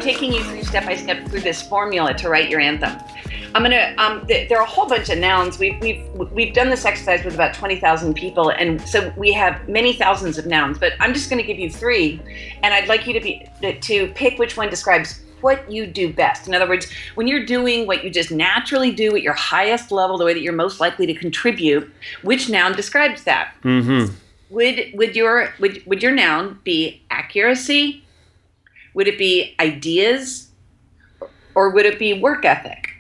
taking you through step by step through this formula to write your anthem. I'm gonna. There are a whole bunch of nouns. We've done this exercise with about 20,000 people, and so we have many thousands of nouns. But I'm just going to give you 3, and I'd like you to pick which one describes what you do best. In other words, when you're doing what you just naturally do at your highest level, the way that you're most likely to contribute, which noun describes that? Mm-hmm. Would your noun be accuracy? Would it be ideas? Or would it be work ethic?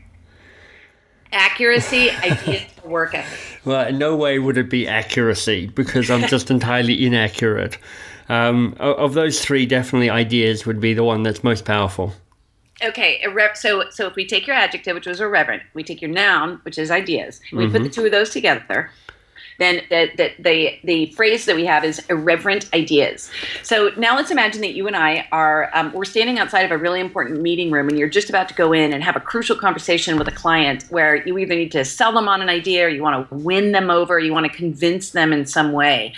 Accuracy, ideas, or work ethic? Well, in no way would it be accuracy, because I'm just entirely inaccurate. Of those 3, definitely ideas would be the one that's most powerful. Okay, so if we take your adjective, which was irreverent, we take your noun, which is ideas, and we put the 2 of those together, then the phrase that we have is irreverent ideas. So now let's imagine that you and I are, we're standing outside of a really important meeting room, and you're just about to go in and have a crucial conversation with a client where you either need to sell them on an idea, or you want to win them over, or you want to convince them in some way.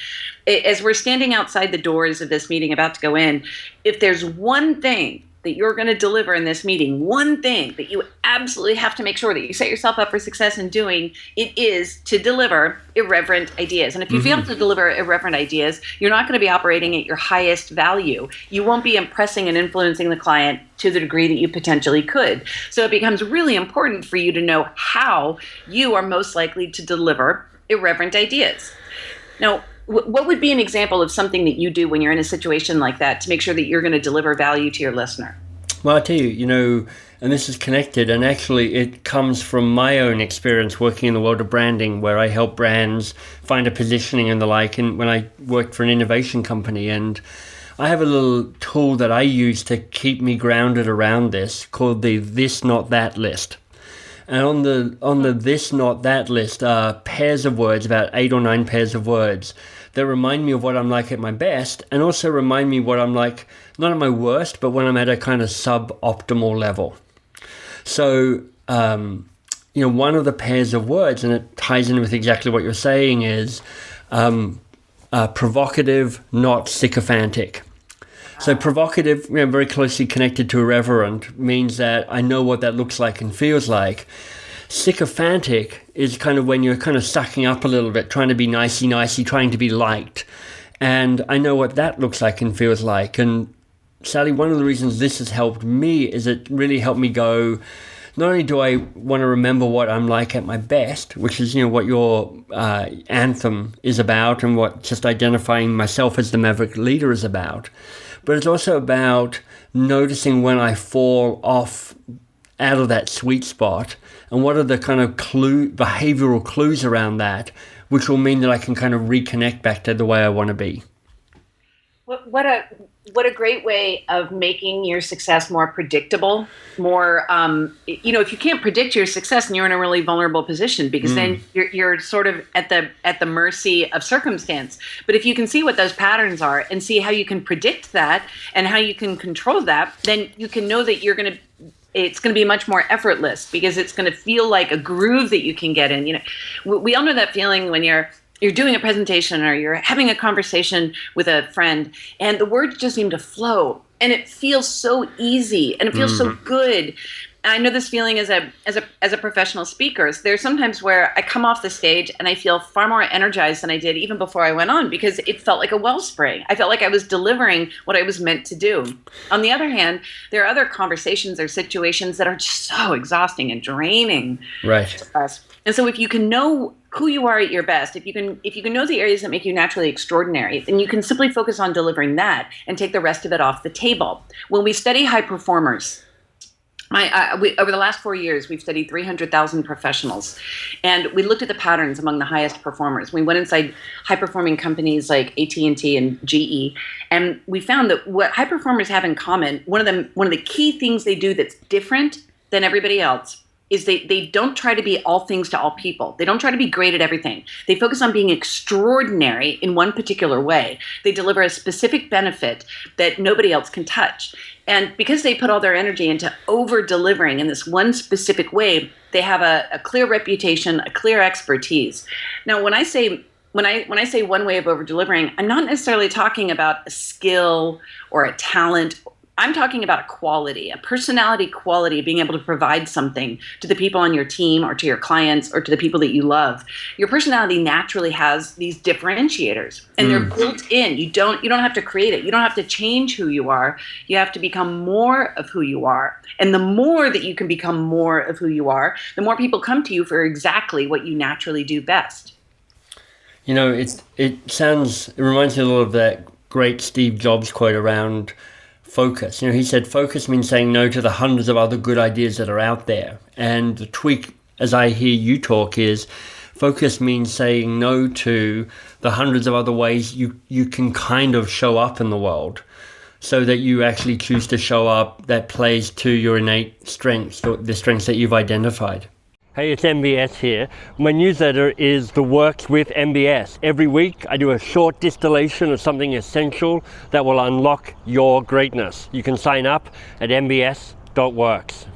As we're standing outside the doors of this meeting about to go in, if there's one thing that you're going to deliver in this meeting, one thing that you absolutely have to make sure that you set yourself up for success in doing, it is to deliver irreverent ideas. And if you fail to deliver irreverent ideas, you're not going to be operating at your highest value. You won't be impressing and influencing the client to the degree that you potentially could. So it becomes really important for you to know how you are most likely to deliver irreverent ideas. Now, what would be an example of something that you do when you're in a situation like that to make sure that you're going to deliver value to your listener? Well, I tell you, and this is connected, and actually it comes from my own experience working in the world of branding, where I help brands find a positioning and the like, and when I worked for an innovation company. And I have a little tool that I use to keep me grounded around this called the this, not that list. And on the this, not that list are pairs of words, about 8 or 9 pairs of words that remind me of what I'm like at my best, and also remind me what I'm like, not at my worst, but when I'm at a kind of suboptimal level. So, one of the pairs of words, and it ties in with exactly what you're saying, is provocative, not sycophantic. So provocative, very closely connected to irreverent, means that I know what that looks like and feels like. Sycophantic is kind of when you're kind of sucking up a little bit, trying to be nicey, trying to be liked. And I know what that looks like and feels like. And Sally, one of the reasons this has helped me is it really helped me go, not only do I want to remember what I'm like at my best, which is, what your anthem is about and what just identifying myself as the maverick leader is about, but it's also about noticing when I fall off out of that sweet spot, and what are the kind of behavioral clues around that, which will mean that I can kind of reconnect back to the way I want to be. What a great way of making your success more predictable, more, if you can't predict your success, and you're in a really vulnerable position, because then you're sort of at the mercy of circumstance. But if you can see what those patterns are and see how you can predict that and how you can control that, then you can know that it's going to be much more effortless, because it's going to feel like a groove that you can get in. We all know that feeling when you're doing a presentation or you're having a conversation with a friend, and the words just seem to flow, and it feels so easy and it feels so good. And I know this feeling as a professional speaker. So there's sometimes where I come off the stage and I feel far more energized than I did even before I went on, because it felt like a wellspring. I felt like I was delivering what I was meant to do. On the other hand, there are other conversations or situations that are just so exhausting and draining. Right. To us. And so if you can know who you are at your best, if you can know the areas that make you naturally extraordinary, then you can simply focus on delivering that and take the rest of it off the table. When we study high performers, over the last 4 years, we've studied 300,000 professionals, and we looked at the patterns among the highest performers. We went inside high-performing companies like AT&T and GE, and we found that what high performers have in common, one of the key things they do that's different than everybody else, is they don't try to be all things to all people. They don't try to be great at everything. They focus on being extraordinary in one particular way. They deliver a specific benefit that nobody else can touch. And because they put all their energy into over-delivering in this one specific way, they have a clear reputation, a clear expertise. Now, when I say one way of over-delivering, I'm not necessarily talking about a skill or a talent. I'm talking about a quality, a personality quality, being able to provide something to the people on your team or to your clients or to the people that you love. Your personality naturally has these differentiators, and they're built in. You don't have to create it. You don't have to change who you are. You have to become more of who you are. And the more that you can become more of who you are, the more people come to you for exactly what you naturally do best. You know, it reminds me a lot of that great Steve Jobs quote around focus. You know, he said focus means saying no to the hundreds of other good ideas that are out there. And the tweak, as I hear you talk, is focus means saying no to the hundreds of other ways you can kind of show up in the world, so that you actually choose to show up that plays to your innate strengths, the strengths that you've identified. Hey, it's MBS here. My newsletter is The Works with MBS. Every week I do a short distillation of something essential that will unlock your greatness. You can sign up at mbs.works.